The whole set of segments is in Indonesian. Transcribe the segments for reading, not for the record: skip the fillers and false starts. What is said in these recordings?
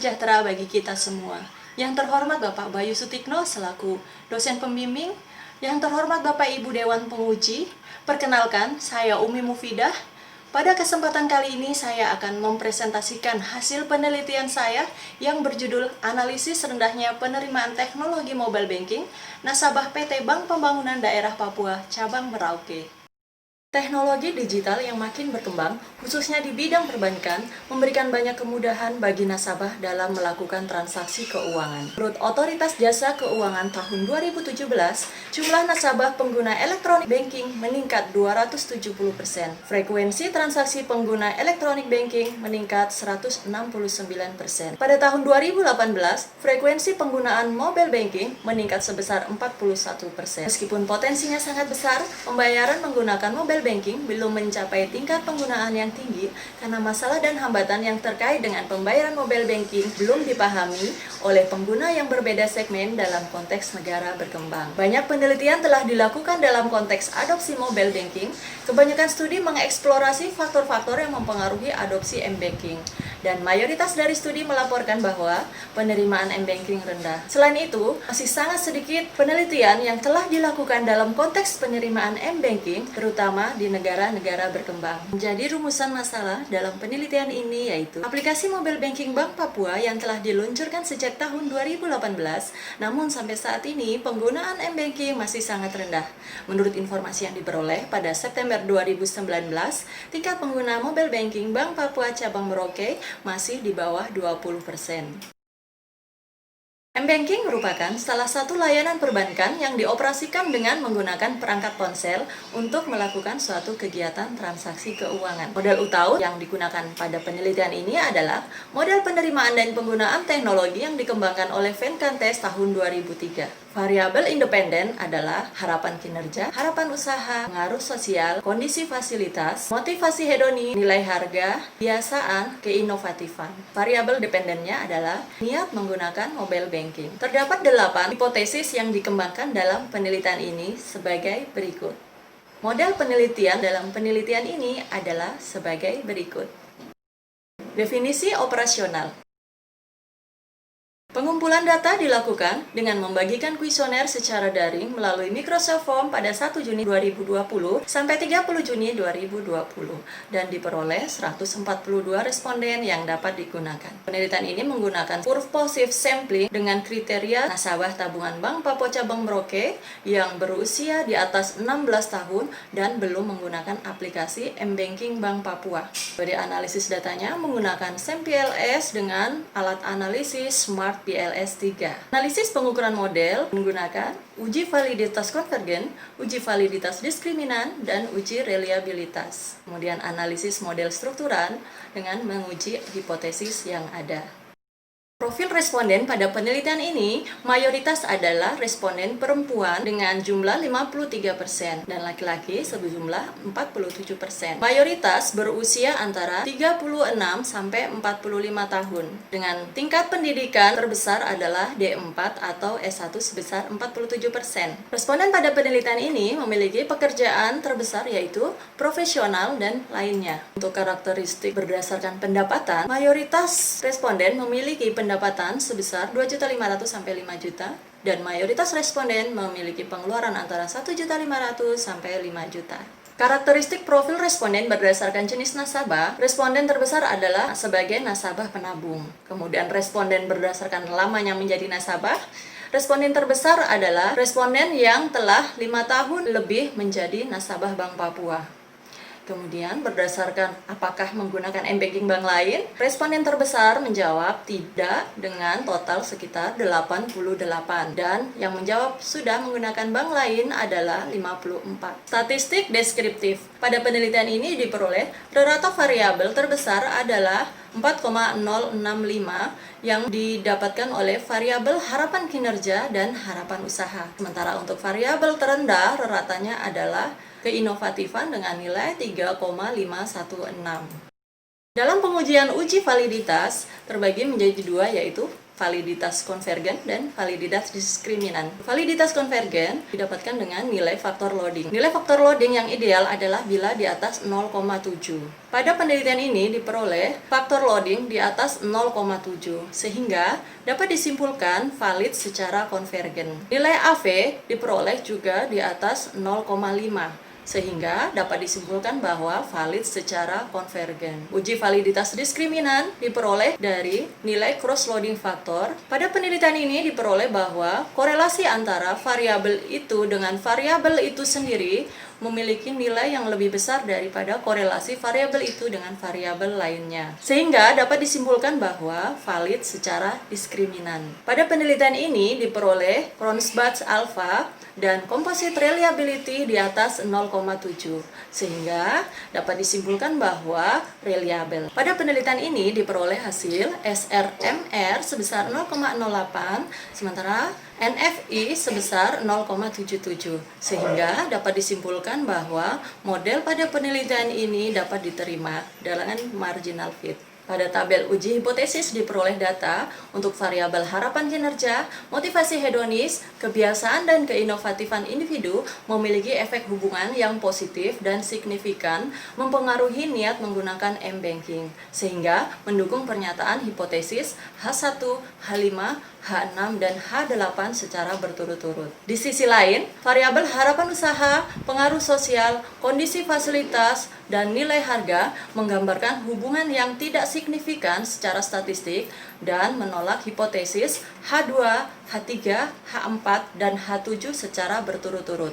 sejahtera bagi kita semua. Yang terhormat Bapak Bayu Sutikno selaku dosen pembimbing, yang terhormat Bapak Ibu Dewan Penguji, perkenalkan saya Umi Mufidah. Pada kesempatan kali ini saya akan mempresentasikan hasil penelitian saya yang berjudul Analisis Rendahnya Penerimaan Teknologi Mobile Banking Nasabah PT Bank Pembangunan Daerah Papua Cabang Merauke. Teknologi digital yang makin berkembang, khususnya di bidang perbankan, memberikan banyak kemudahan bagi nasabah dalam melakukan transaksi keuangan. Menurut Otoritas Jasa Keuangan tahun 2017, jumlah nasabah pengguna elektronik banking meningkat 270%. Frekuensi transaksi pengguna elektronik banking meningkat 169%. Pada tahun 2018, frekuensi penggunaan mobile banking meningkat sebesar 41%. Meskipun potensinya sangat besar, pembayaran menggunakan mobile banking belum mencapai tingkat penggunaan yang tinggi karena masalah dan hambatan yang terkait dengan pembayaran mobile banking belum dipahami oleh pengguna yang berbeda segmen dalam konteks negara berkembang. Banyak penelitian telah dilakukan dalam konteks adopsi mobile banking. Kebanyakan studi mengeksplorasi faktor-faktor yang mempengaruhi adopsi m-banking, dan mayoritas dari studi melaporkan bahwa penerimaan m-banking rendah. Selain itu, masih sangat sedikit penelitian yang telah dilakukan dalam konteks penerimaan m-banking, terutama di negara-negara berkembang. Menjadi rumusan masalah dalam penelitian ini yaitu aplikasi mobile banking Bank Papua yang telah diluncurkan sejak tahun 2018, namun sampai saat ini penggunaan m-banking masih sangat rendah. Menurut informasi yang diperoleh pada September 2019, tingkat pengguna mobile banking Bank Papua Cabang Merauke masih di bawah 20%. M-Banking merupakan salah satu layanan perbankan yang dioperasikan dengan menggunakan perangkat ponsel untuk melakukan suatu kegiatan transaksi keuangan. Model utama yang digunakan pada penelitian ini adalah model penerimaan dan penggunaan teknologi yang dikembangkan oleh Venkantes tahun 2003. Variabel independen adalah harapan kinerja, harapan usaha, pengaruh sosial, kondisi fasilitas, motivasi hedoni, nilai harga, kebiasaan, keinovatifan. Variabel dependennya adalah niat menggunakan mobile banking. Terdapat 8 hipotesis yang dikembangkan dalam penelitian ini sebagai berikut. Model penelitian dalam penelitian ini adalah sebagai berikut. Definisi operasional. Pengumpulan data dilakukan dengan membagikan kuesioner secara daring melalui Microsoft Form pada 1 Juni 2020 sampai 30 Juni 2020 dan diperoleh 142 responden yang dapat digunakan. Penelitian ini menggunakan purposive sampling dengan kriteria nasabah tabungan Bank Papua Cabang Merauke yang berusia di atas 16 tahun dan belum menggunakan aplikasi m-banking Bank Papua. Metode analisis datanya menggunakan SAM-PLS dengan alat analisis Smart PLS 3. Analisis pengukuran model menggunakan uji validitas konvergen, uji validitas diskriminan, dan uji reliabilitas. Kemudian analisis model strukturan dengan menguji hipotesis yang ada. Profil responden pada penelitian ini mayoritas adalah responden perempuan dengan jumlah 53% dan laki-laki sejumlah 47%. Mayoritas berusia antara 36 sampai 45 tahun dengan tingkat pendidikan terbesar adalah D4 atau S1 sebesar 47%. Responden pada penelitian ini memiliki pekerjaan terbesar yaitu profesional dan lainnya. Untuk karakteristik berdasarkan pendapatan, mayoritas responden memiliki pendapatan sebesar 2.500.000 sampai 5 juta dan mayoritas responden memiliki pengeluaran antara 1.500.000 sampai 5 juta. Karakteristik profil responden berdasarkan jenis nasabah, responden terbesar adalah sebagai nasabah penabung. Kemudian responden berdasarkan lamanya menjadi nasabah, responden terbesar adalah responden yang telah 5 tahun lebih menjadi nasabah Bank Papua. Kemudian berdasarkan apakah menggunakan m-banking bank lain, responden terbesar menjawab tidak dengan total sekitar 88 dan yang menjawab sudah menggunakan bank lain adalah 54. Statistik deskriptif. Pada penelitian ini diperoleh rata variabel terbesar adalah 4,065 yang didapatkan oleh variabel harapan kinerja dan harapan usaha. Sementara untuk variabel terendah ratanya adalah keinovatifan dengan nilai 3,516. Dalam pengujian uji validitas terbagi menjadi dua, yaitu validitas konvergen dan validitas diskriminan. Validitas konvergen didapatkan dengan nilai faktor loading. Nilai faktor loading yang ideal adalah bila di atas 0,7. Pada penelitian ini diperoleh faktor loading di atas 0,7 sehingga dapat disimpulkan valid secara konvergen. Nilai AV diperoleh juga di atas 0,5 sehingga dapat disimpulkan bahwa valid secara konvergen. Uji validitas diskriminan diperoleh dari nilai cross-loading faktor. Pada penelitian ini diperoleh bahwa korelasi antara variabel itu dengan variabel itu sendiri memiliki nilai yang lebih besar daripada korelasi variabel itu dengan variabel lainnya. Sehingga dapat disimpulkan bahwa valid secara diskriminan. Pada penelitian ini diperoleh Cronbach alpha dan composite reliability di atas 0,7 sehingga dapat disimpulkan bahwa reliable. Pada penelitian ini diperoleh hasil SRMR sebesar 0,08 sementara NFI sebesar 0,77 sehingga dapat disimpulkan bahwa model pada penelitian ini dapat diterima dengan marginal fit. Pada tabel uji hipotesis diperoleh data untuk variabel harapan kinerja, motivasi hedonis, kebiasaan dan keinovatifan individu memiliki efek hubungan yang positif dan signifikan mempengaruhi niat menggunakan M-banking, sehingga mendukung pernyataan hipotesis H1, H5, H6, dan H8 secara berturut-turut. Di sisi lain, variabel harapan usaha, pengaruh sosial, kondisi fasilitas, dan nilai harga menggambarkan hubungan yang tidak signifikan secara statistik dan menolak hipotesis H2, H3, H4, dan H7 secara berturut-turut.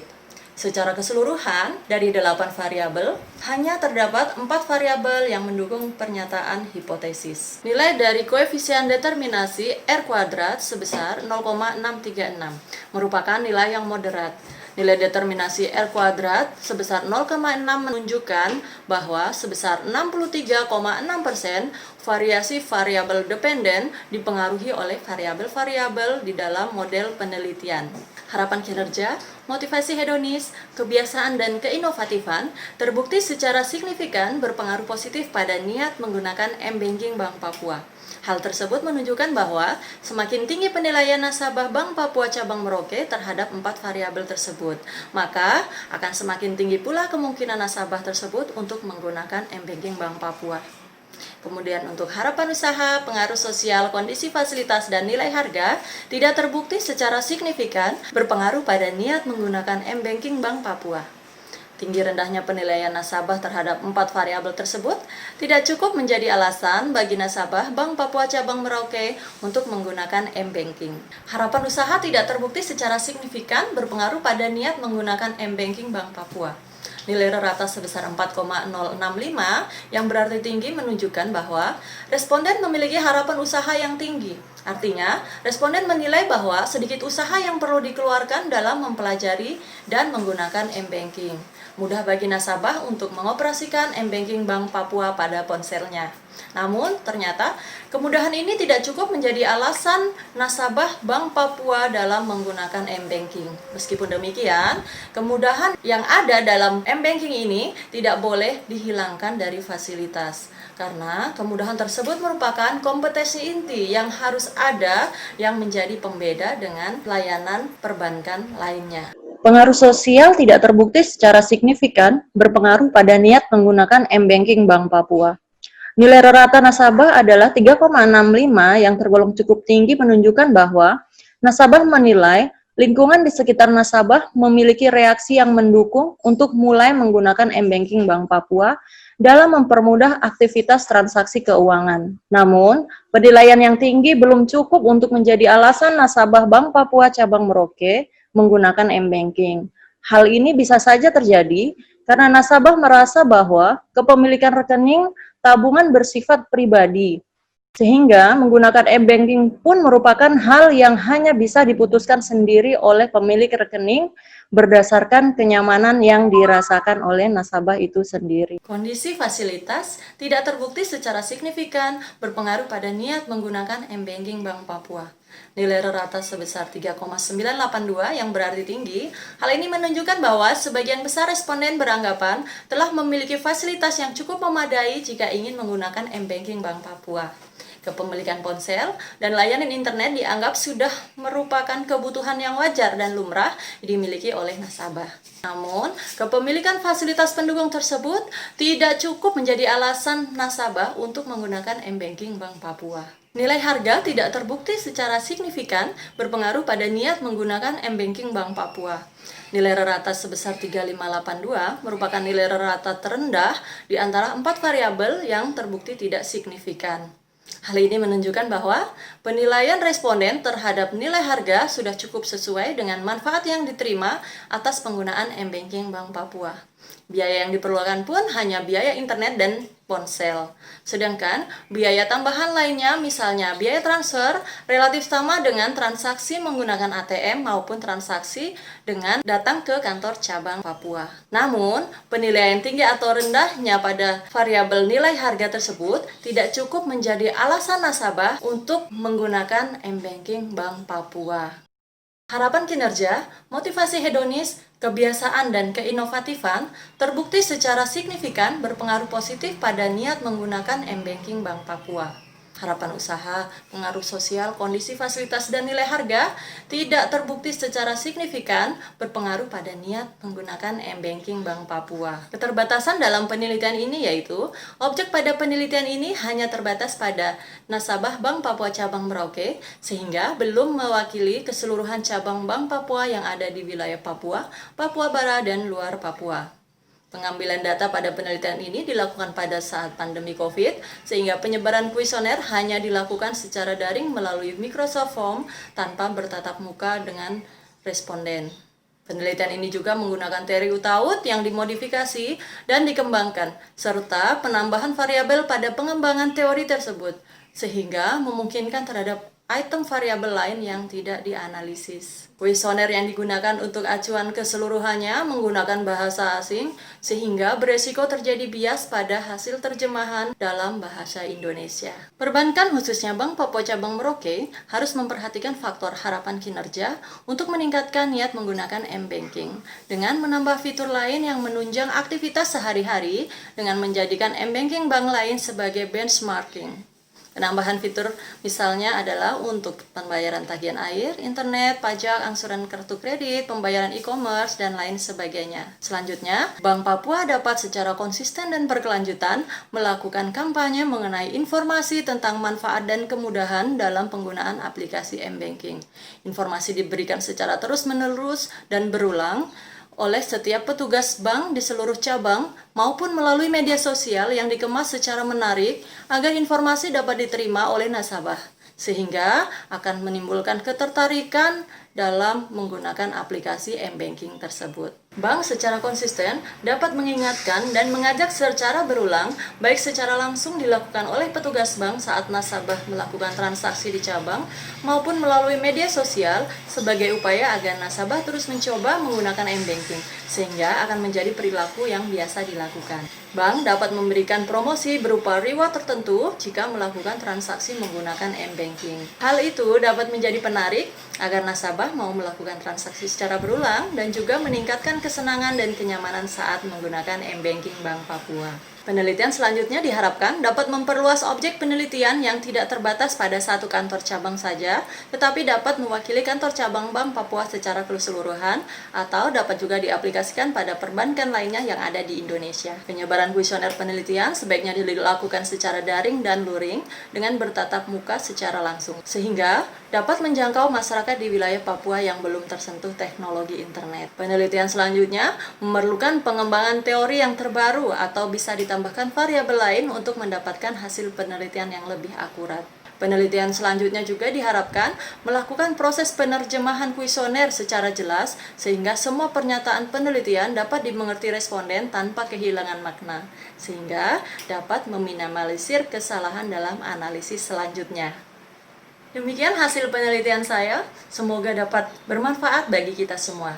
Secara keseluruhan, dari 8 variabel, hanya terdapat 4 variabel yang mendukung pernyataan hipotesis. Nilai dari koefisien determinasi R kuadrat sebesar 0,636 merupakan nilai yang moderat. Nilai determinasi R kuadrat sebesar 0,6 menunjukkan bahwa sebesar 63,6% variasi variabel dependen dipengaruhi oleh variabel-variabel di dalam model penelitian. Harapan kinerja, motivasi hedonis, kebiasaan dan keinovatifan terbukti secara signifikan berpengaruh positif pada niat menggunakan M-banking Bank Papua. Hal tersebut menunjukkan bahwa semakin tinggi penilaian nasabah Bank Papua Cabang Merauke terhadap 4 variabel tersebut, maka akan semakin tinggi pula kemungkinan nasabah tersebut untuk menggunakan M-banking Bank Papua. Kemudian untuk harapan usaha, pengaruh sosial, kondisi fasilitas, dan nilai harga tidak terbukti secara signifikan berpengaruh pada niat menggunakan M-banking Bank Papua. Tinggi rendahnya penilaian nasabah terhadap 4 variabel tersebut tidak cukup menjadi alasan bagi nasabah Bank Papua Cabang Merauke untuk menggunakan M-banking. Harapan usaha tidak terbukti secara signifikan berpengaruh pada niat menggunakan M-banking Bank Papua. Nilai rata sebesar 4,065 yang berarti tinggi menunjukkan bahwa responden memiliki harapan usaha yang tinggi. Artinya, responden menilai bahwa sedikit usaha yang perlu dikeluarkan dalam mempelajari dan menggunakan M-banking. Mudah bagi nasabah untuk mengoperasikan M-banking Bank Papua pada ponselnya. Namun, ternyata kemudahan ini tidak cukup menjadi alasan nasabah Bank Papua dalam menggunakan M-banking. Meskipun demikian, kemudahan yang ada dalam M-banking ini tidak boleh dihilangkan dari fasilitas. Karena kemudahan tersebut merupakan kompetensi inti yang harus ada yang menjadi pembeda dengan layanan perbankan lainnya. Pengaruh sosial tidak terbukti secara signifikan berpengaruh pada niat menggunakan M-banking Bank Papua. Nilai rata nasabah adalah 3,65 yang tergolong cukup tinggi menunjukkan bahwa nasabah menilai lingkungan di sekitar nasabah memiliki reaksi yang mendukung untuk mulai menggunakan M-banking Bank Papua dalam mempermudah aktivitas transaksi keuangan. Namun, penilaian yang tinggi belum cukup untuk menjadi alasan nasabah Bank Papua Cabang Merauke menggunakan M-banking. Hal ini bisa saja terjadi karena nasabah merasa bahwa kepemilikan rekening tabungan bersifat pribadi, sehingga menggunakan M-banking pun merupakan hal yang hanya bisa diputuskan sendiri oleh pemilik rekening berdasarkan kenyamanan yang dirasakan oleh nasabah itu sendiri. Kondisi fasilitas tidak terbukti secara signifikan berpengaruh pada niat menggunakan M-Banking Bank Papua. Nilai rata sebesar 3,982 yang berarti tinggi. Hal ini menunjukkan bahwa sebagian besar responden beranggapan telah memiliki fasilitas yang cukup memadai jika ingin menggunakan M-Banking Bank Papua. Kepemilikan ponsel dan layanan internet dianggap sudah merupakan kebutuhan yang wajar dan lumrah dimiliki oleh nasabah. Namun, kepemilikan fasilitas pendukung tersebut tidak cukup menjadi alasan nasabah untuk menggunakan M-Banking Bank Papua. Nilai harga tidak terbukti secara signifikan berpengaruh pada niat menggunakan M-Banking Bank Papua. Nilai rata sebesar 3582 merupakan nilai rata terendah di antara 4 variabel yang terbukti tidak signifikan. Hal ini menunjukkan bahwa penilaian responden terhadap nilai harga sudah cukup sesuai dengan manfaat yang diterima atas penggunaan M-Banking Bank Papua. Biaya yang diperlukan pun hanya biaya internet dan ponsel. Sedangkan biaya tambahan lainnya, misalnya biaya transfer, relatif sama dengan transaksi menggunakan ATM maupun transaksi dengan datang ke kantor cabang Papua. Namun, penilaian tinggi atau rendahnya pada variabel nilai harga tersebut tidak cukup menjadi alasan nasabah untuk menggunakan M-Banking Bank Papua. Harapan kinerja, motivasi hedonis, kebiasaan, dan keinovatifan terbukti secara signifikan berpengaruh positif pada niat menggunakan M-Banking Bank Papua. Harapan usaha, pengaruh sosial, kondisi fasilitas, dan nilai harga tidak terbukti secara signifikan berpengaruh pada niat menggunakan M-Banking Bank Papua. Keterbatasan dalam penelitian ini yaitu, objek pada penelitian ini hanya terbatas pada nasabah Bank Papua Cabang Merauke, sehingga belum mewakili keseluruhan cabang Bank Papua yang ada di wilayah Papua, Papua Barat, dan luar Papua. Pengambilan data pada penelitian ini dilakukan pada saat pandemi COVID, sehingga penyebaran kuesioner hanya dilakukan secara daring melalui Microsoft Form tanpa bertatap muka dengan responden. Penelitian ini juga menggunakan teori Utaud yang dimodifikasi dan dikembangkan, serta penambahan variabel pada pengembangan teori tersebut, sehingga memungkinkan terhadap item variabel lain yang tidak dianalisis. Kuesioner yang digunakan untuk acuan keseluruhannya menggunakan bahasa asing, sehingga beresiko terjadi bias pada hasil terjemahan dalam bahasa Indonesia. Perbankan khususnya Bank Papua Cabang Merauke harus memperhatikan faktor harapan kinerja untuk meningkatkan niat menggunakan M-Banking dengan menambah fitur lain yang menunjang aktivitas sehari-hari dengan menjadikan M-Banking bank lain sebagai benchmarking. Penambahan fitur misalnya adalah untuk pembayaran tagihan air, internet, pajak, angsuran kartu kredit, pembayaran e-commerce, dan lain sebagainya. Selanjutnya, Bank Papua dapat secara konsisten dan berkelanjutan melakukan kampanye mengenai informasi tentang manfaat dan kemudahan dalam penggunaan aplikasi M-Banking. Informasi diberikan secara terus-menerus dan berulang oleh setiap petugas bank di seluruh cabang maupun melalui media sosial yang dikemas secara menarik agar informasi dapat diterima oleh nasabah, sehingga akan menimbulkan ketertarikan dalam menggunakan aplikasi M-Banking tersebut. Bank secara konsisten dapat mengingatkan dan mengajak secara berulang, baik secara langsung dilakukan oleh petugas bank saat nasabah melakukan transaksi di cabang, maupun melalui media sosial sebagai upaya agar nasabah terus mencoba menggunakan M-Banking, sehingga akan menjadi perilaku yang biasa dilakukan. Bank dapat memberikan promosi berupa reward tertentu jika melakukan transaksi menggunakan M-Banking. Hal itu dapat menjadi penarik agar nasabah mau melakukan transaksi secara berulang dan juga meningkatkan kesenangan dan kenyamanan saat menggunakan M-Banking Bank Papua. Penelitian selanjutnya diharapkan dapat memperluas objek penelitian yang tidak terbatas pada satu kantor cabang saja, tetapi dapat mewakili kantor cabang Bank Papua secara keseluruhan, atau dapat juga diaplikasikan pada perbankan lainnya yang ada di Indonesia. Penyebaran kuesioner penelitian sebaiknya dilakukan secara daring dan luring dengan bertatap muka secara langsung, sehingga dapat menjangkau masyarakat di wilayah Papua yang belum tersentuh teknologi internet. Penelitian selanjutnya memerlukan pengembangan teori yang terbaru atau bisa ditambahkan variabel lain untuk mendapatkan hasil penelitian yang lebih akurat. Penelitian selanjutnya juga diharapkan melakukan proses penerjemahan kuesioner secara jelas sehingga semua pernyataan penelitian dapat dimengerti responden tanpa kehilangan makna, sehingga dapat meminimalisir kesalahan dalam analisis selanjutnya. Demikian hasil penelitian saya, semoga dapat bermanfaat bagi kita semua.